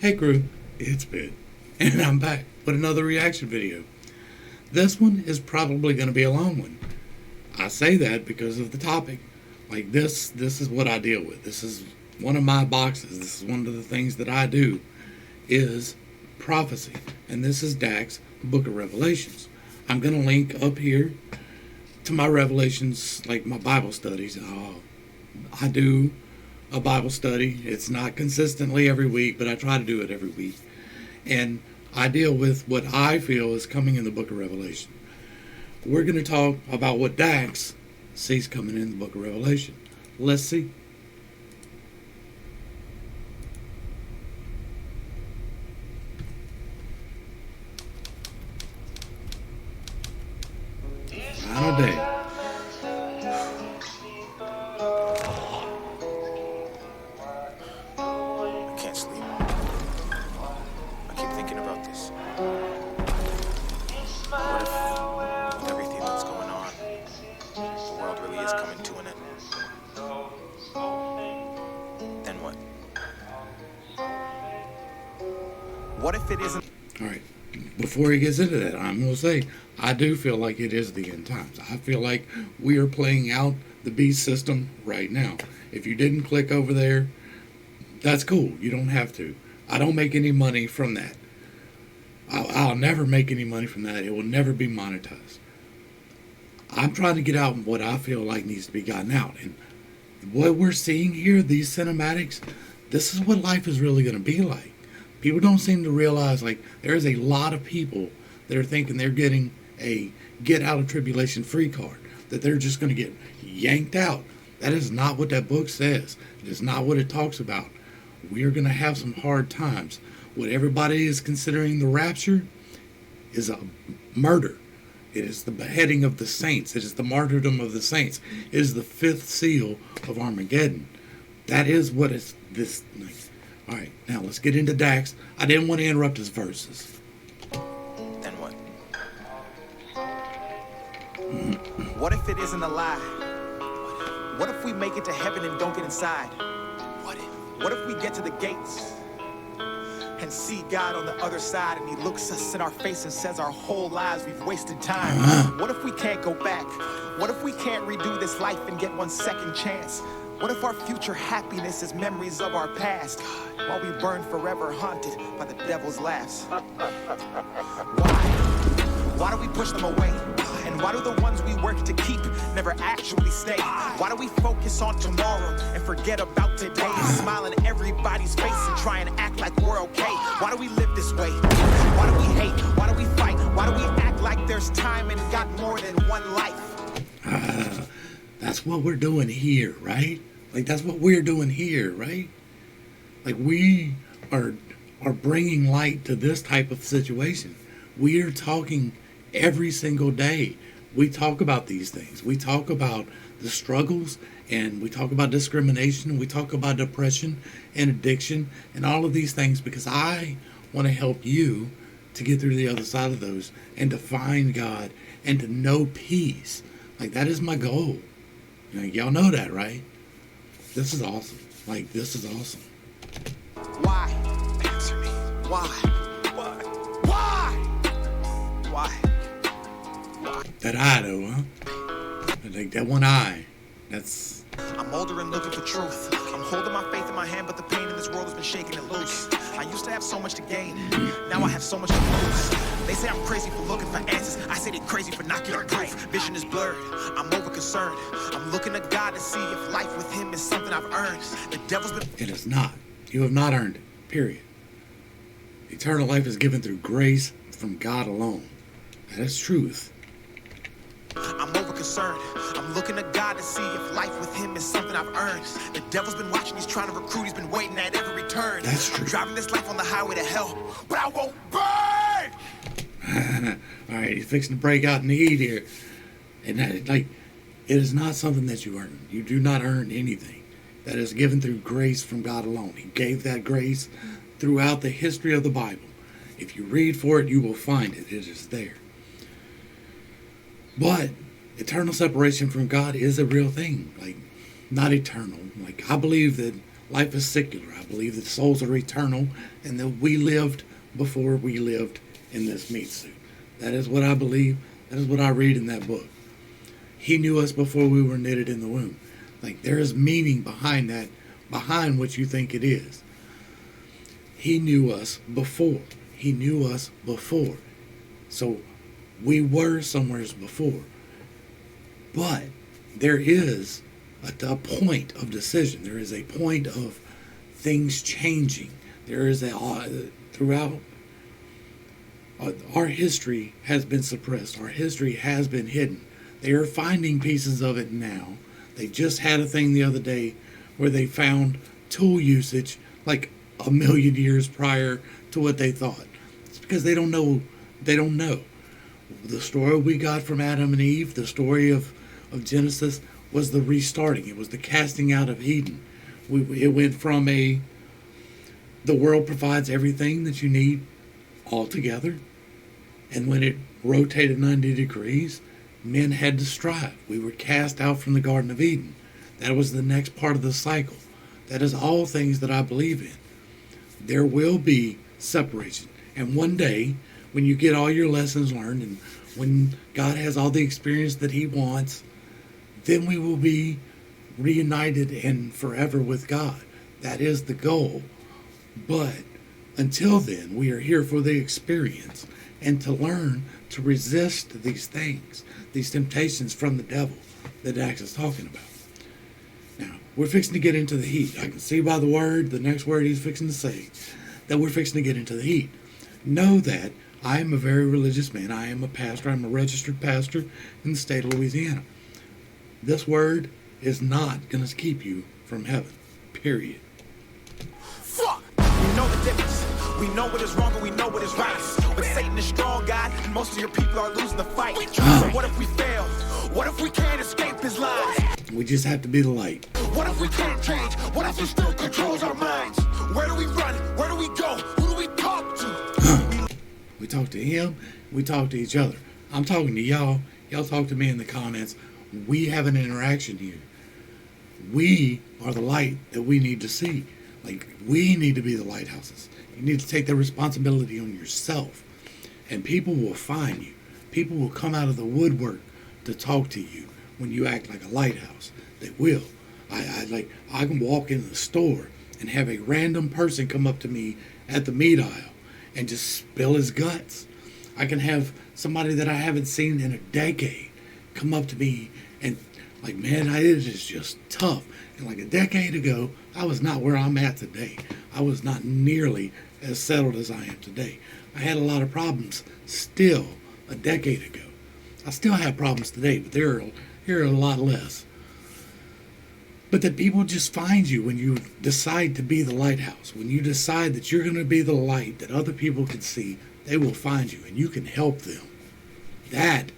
Hey crew, it's Ben, and I'm back with another reaction video. This one is probably going to be a long one. I say that because of the topic. Like this is what I deal with. This is one of my boxes. This is one of the things that I do is prophecy. And this is Dak's Book of Revelations. I'm going to link up here to my Revelations, like my Bible studies. I do a Bible study. It's not consistently every week, but I try to do it every week. And I deal with what I feel is coming in the Book of Revelation. We're going to talk about what Dax sees coming in the Book of Revelation. Let's see. Final day. I can't sleep. I keep thinking about this. What if with everything that's going on, the world really is coming to an end? Then what? What if it isn't? Alright, before he gets into that, I'm going to say, I do feel like it is the end times. I feel like we are playing out the beast system right now. If you didn't click over there, that's cool. You don't have to. I don't make any money from that. I'll never make any money from that. It will never be monetized. I'm trying to get out what I feel like needs to be gotten out. And what we're seeing here, these cinematics, this is what life is really going to be like. People don't seem to realize, like, there's a lot of people that are thinking they're getting a get out of tribulation free card, that they're just going to get yanked out. That is not what that book says. It is not what it talks about. We are going to have some hard times. What everybody is considering the rapture is a murder. It is the beheading of the saints. It is the martyrdom of the saints. It is the fifth seal of Armageddon. That is what is this. All right, now let's get into Dax. I didn't want to interrupt his verses. Then what? What if it isn't a lie? What if we make it to heaven and don't get inside? What if we get to the gates and see God on the other side and he looks us in our face and says our whole lives we've wasted time? What if we can't go back? What if we can't redo this life and get one second chance? What if our future happiness is memories of our past while we burn forever haunted by the devil's laughs? Why? Why do we push them away? And why do the ones we work to keep never actually stay? Why do we focus on tomorrow and forget about today? Smile in everybody's face and try and act like we're okay. Why do we live this way? Why do we hate? Why do we fight? Why do we act like there's time and got more than one life? That's what we're doing here, right? Like, that's what we're doing here, right? Like, we are bringing light to this type of situation. We are talking every single day. We talk about these things. We talk about the struggles, and we talk about discrimination. We talk about depression and addiction and all of these things because I want to help you to get through the other side of those and to find God and to know peace. Like, that is my goal. Y'all know that, right? This is awesome. Like, this is awesome. Why? Answer me. Why? Why? Why? Why? That eye, though, huh? Like, that one eye. That's... I'm older and looking for truth. I'm holding my faith in my hand, but the pain in this world has been shaking it loose. I used to have so much to gain. Now I have so much to lose. They say I'm crazy for looking for answers. I say they're crazy for not getting proof. Vision is blurred. I'm over concerned. I'm looking to God to see if life with him is something I've earned. The devil's been... It is not. You have not earned it. Period. Eternal life is given through grace from God alone. That is truth. I'm over concerned. I'm looking to God to see if life with him is something I've earned. The devil's been watching, he's trying to recruit, he's been waiting at every turn. That's true. I'm driving this life on the highway to hell, but I won't burn! Alright, he's fixing to break out in the heat here. And that, like, it is not something that you earn. You do not earn anything. That is given through grace from God alone. He gave that grace throughout the history of the Bible. If you read for it, you will find it. It is there. But eternal separation from God is a real thing. Like, not eternal. Like, I believe that life is secular. I believe that souls are eternal and that we lived before we lived in this meat suit. That is what I believe. That is what I read in that book. He knew us before we were knitted in the womb. Like, there is meaning behind that, behind what you think it is. He knew us before. He knew us before. So we were somewhere before. But there is a point of decision. There is a point of things changing. There is throughout our history has been suppressed. Our history has been hidden. They are finding pieces of it now. They just had a thing the other day where they found tool usage like 1,000,000 years prior to what they thought. It's because they don't know. They don't know. The story we got from Adam and Eve, the story of Genesis, was the restarting. It was the casting out of Eden. It went from the world provides everything that you need altogether. And when it rotated 90 degrees, men had to strive. We were cast out from the Garden of Eden. That was the next part of the cycle. That is all things that I believe in. There will be separation. And one day, when you get all your lessons learned and when God has all the experience that He wants, then we will be reunited and forever with God. That is the goal. But until then, we are here for the experience and to learn to resist these things, these temptations from the devil that Dax is talking about. Now, we're fixing to get into the heat. I can see by the word, the next word he's fixing to say, that we're fixing to get into the heat. Know that I am a very religious man. I am a pastor. I'm a registered pastor in the state of Louisiana. This word is not going to keep you from heaven. Period. Fuck! We know the difference. We know what is wrong and we know what is right. But Satan is strong, God, and most of your people are losing the fight. So what if we fail? What if we can't escape his lies? We just have to be the light. What if we can't change? What if he still controls our minds? Where do we run? Where do we go? Who do we talk to? We talk to him. We talk to each other. I'm talking to y'all. Y'all talk to me in the comments. We have an interaction here. We are the light that we need to see. Like, we need to be the lighthouses. You need to take that responsibility on yourself. And people will find you. People will come out of the woodwork to talk to you when you act like a lighthouse. They will. I can walk in the store and have a random person come up to me at the meat aisle and just spill his guts. I can have somebody that I haven't seen in a decade come up to me and like, man, it is just tough. And like a decade ago, I was not where I'm at today. I was not nearly as settled as I am today. I had a lot of problems still a decade ago. I still have problems today, but they're a lot less. But that people just find you when you decide to be the lighthouse. When you decide that you're going to be the light that other people can see, they will find you and you can help them. That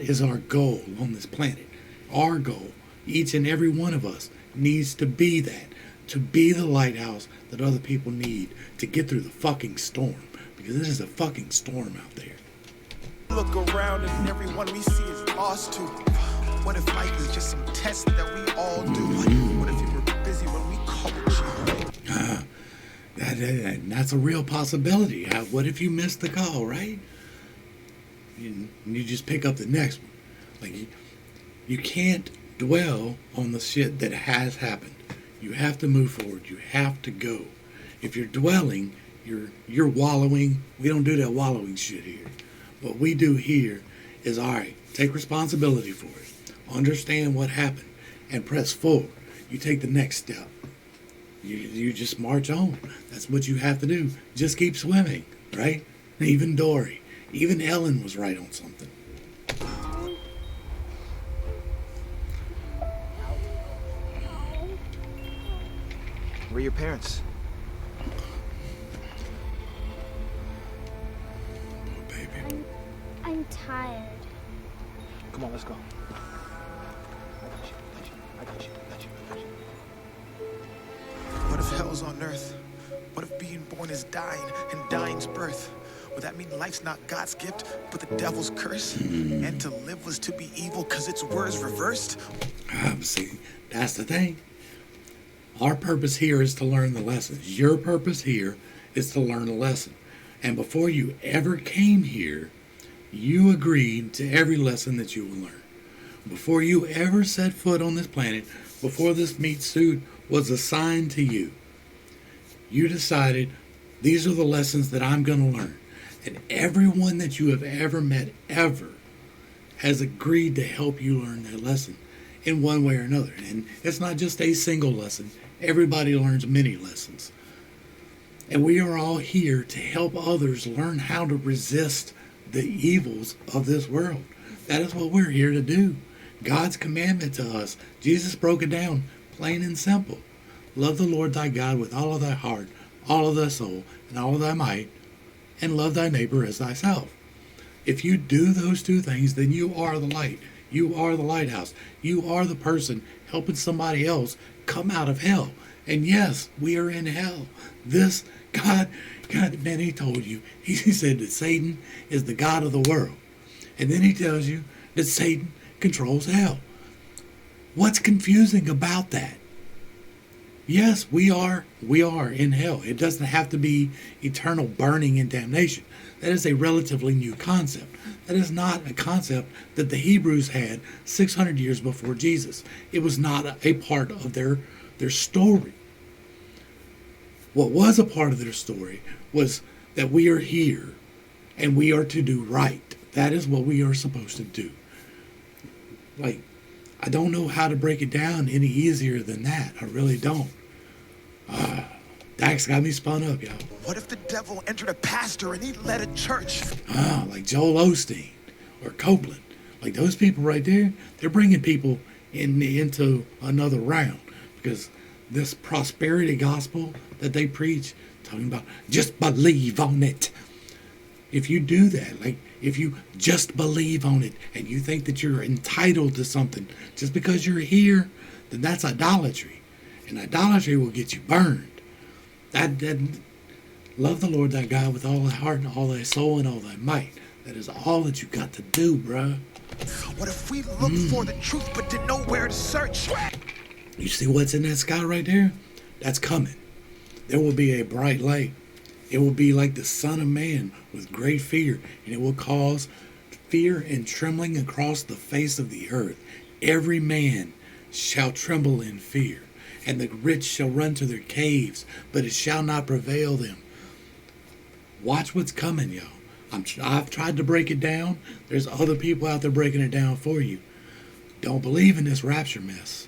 is our goal on this planet. Our goal, each and every one of us, needs to be that. To be the lighthouse that other people need to get through the fucking storm. Because this is a fucking storm out there. Look around and everyone we see is lost too. What if life is just some test that we all do? What if you were busy when we called you? That's a real possibility. What if you missed the call, right? And you just pick up the next one. Like, you can't dwell on the shit that has happened. You have to move forward. You have to go. If you're dwelling, you're wallowing. We don't do that wallowing shit here. What we do here is, all right, take responsibility for it. Understand what happened and press forward. You take the next step. You just march on. That's what you have to do. Just keep swimming, right? Even Dory, even Ellen was right on something. Where are your parents? Oh, baby. I'm tired. Come on, let's go. I got you. What if hell's on earth? What if being born is dying and dying's birth? Would that mean life's not God's gift, but the devil's curse? And to live was to be evil because its words reversed? See, that's the thing. Our purpose here is to learn the lessons. Your purpose here is to learn a lesson. And before you ever came here, you agreed to every lesson that you will learn. Before you ever set foot on this planet, before this meat suit was assigned to you, you decided these are the lessons that I'm going to learn. And everyone that you have ever met ever has agreed to help you learn that lesson in one way or another. And it's not just a single lesson. Everybody learns many lessons. And we are all here to help others learn how to resist the evils of this world. That is what we're here to do. God's commandment to us. Jesus broke it down plain and simple. Love the Lord thy God with all of thy heart, all of thy soul, and all of thy might, and love thy neighbor as thyself. If you do those two things, then you are the light. You are the lighthouse. You are the person helping somebody else come out of hell. And yes, we are in hell. This God, man, he told you. He said that Satan is the god of the world. And then he tells you that Satan controls hell. What's confusing about that? Yes, we are in hell. It doesn't have to be eternal burning and damnation. That is a relatively new concept. That is not a concept that the Hebrews had 600 years before Jesus. It was not a part of their story. What was a part of their story was that we are here and we are to do right. That is what we are supposed to do. Like, I don't know how to break it down any easier than that. I really don't. Dax got me spun up, y'all. What if the devil entered a pastor and he led a church? Like Joel Osteen or Copeland. Like those people right there, they're bringing people into another round. Because this prosperity gospel that they preach, talking about just believe on it. If you do that, like if you just believe on it and you think that you're entitled to something just because you're here, then that's idolatry. And idolatry will get you burned. That love the Lord thy God with all thy heart and all thy soul and all thy might. That is all that you got to do, bruh. What if we looked for the truth but didn't know where to search? You see what's in that sky right there? That's coming. There will be a bright light. It will be like the Son of Man with great fear, and it will cause fear and trembling across the face of the earth. Every man shall tremble in fear, and the rich shall run to their caves, but it shall not prevail them. Watch what's coming, y'all. I've tried to break it down. There's other people out there breaking it down for you. Don't believe in this rapture mess.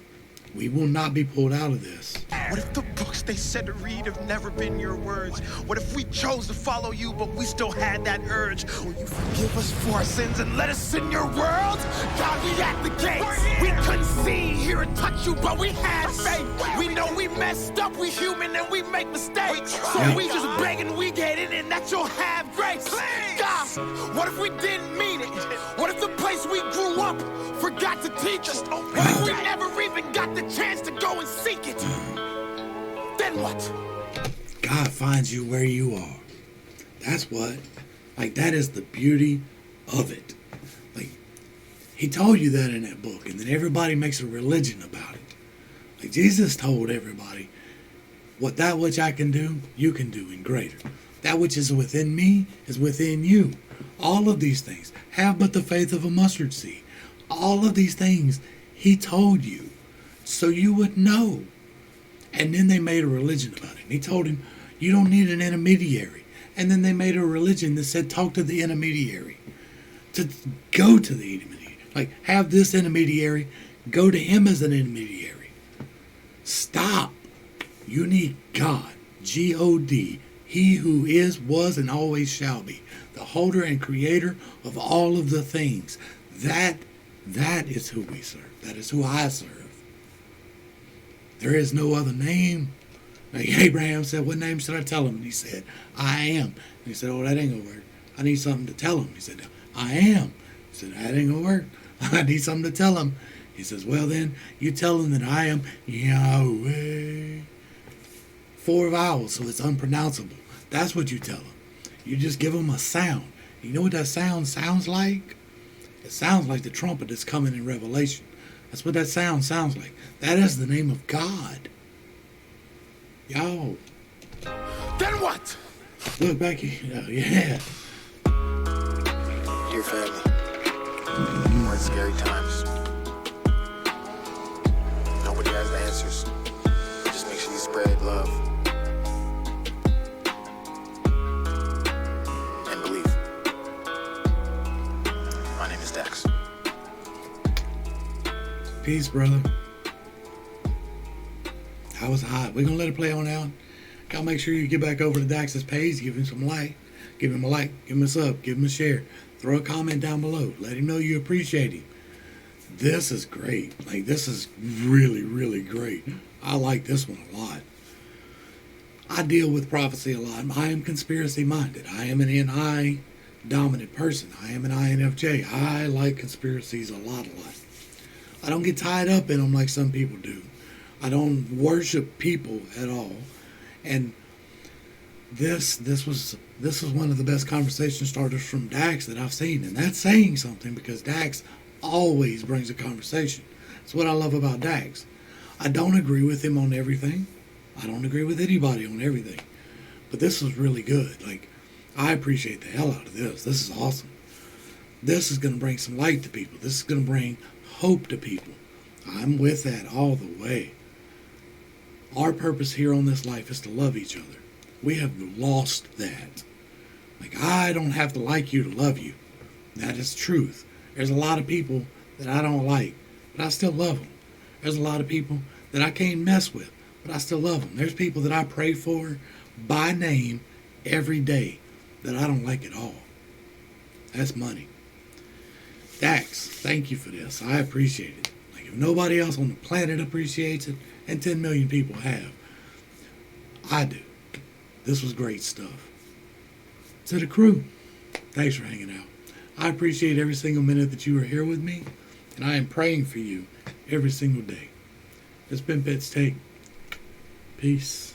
We will not be pulled out of this. What if the books they said to read have never been your words? What if we chose to follow you, but we still had that urge? Will you forgive us for our sins and let us in your world? God, we at the gates. We couldn't see, hear, or touch you, but we had faith. We know we messed up, we human, and we make mistakes. So we just begging we get in and that you'll have grace. God, what if we didn't mean it? What if the place we grew up forgot to teach us? What if we never even got the chance to go and seek it? Then what? God finds you where you are. That's what. Like, that is the beauty of it. Like, he told you that in that book, and then everybody makes a religion about it. Like, Jesus told everybody, that which I can do, you can do and greater. That which is within me is within you. All of these things. Have but the faith of a mustard seed. All of these things he told you so you would know. And then they made a religion about it. And he told him, you don't need an intermediary. And then they made a religion that said, talk to the intermediary. To go to the intermediary. Like, have this intermediary, go to him as an intermediary. Stop. You need God. G-O-D. He who is, was, and always shall be. The holder and creator of all of the things. That is who we serve. That is who I serve. There is no other name. Like Abraham said, what name should I tell him? And he said, I am. And he said, oh, that ain't going to work. I need something to tell him. He said, I am. He said, that ain't going to work. I need something to tell him. He says, well, then, you tell him that I am Yahweh. 4 vowels, so it's unpronounceable. That's what you tell him. You just give him a sound. You know what that sound sounds like? It sounds like the trumpet that's coming in Revelation. That's what that sound sounds like. That is the name of God. Y'all, Then what? look back here. Oh, yeah. Dear family, we're in scary times. Nobody has the answers. Just make sure you spread love and believe. My name is Dax. Peace, brother. That was hot. We're going to let it play on out. Gotta make sure you get back over to Dax's page. Give him some like. Give him a like. Give him a sub. Give him a share. Throw a comment down below. Let him know you appreciate him. This is great. Like, this is really, really great. I like this one a lot. I deal with prophecy a lot. I am conspiracy minded. I am an NI dominant person. I am an INFJ. I like conspiracies a lot. I don't get tied up in them like some people do. I don't worship people at all. And this was one of the best conversation starters from Dax that I've seen. And that's saying something, because Dax always brings a conversation. That's what I love about Dax. I don't agree with him on everything. I don't agree with anybody on everything. But this was really good. Like, I appreciate the hell out of this. This is awesome. This is going to bring some light to people. This is going to bring hope to people. I'm with that all the way. Our purpose here on this life is to love each other. We have lost that. Like, I don't have to like you to love you. That is truth. There's a lot of people that I don't like, but I still love them. There's a lot of people that I can't mess with, but I still love them. There's people that I pray for by name every day that I don't like at all. That's money. Dax, thank you for this. I appreciate it. Like, if nobody else on the planet appreciates it, and 10 million people have, I do. This was great stuff. To the crew, thanks for hanging out. I appreciate every single minute that you were here with me, and I am praying for you every single day. It's been Pitts Take. Peace.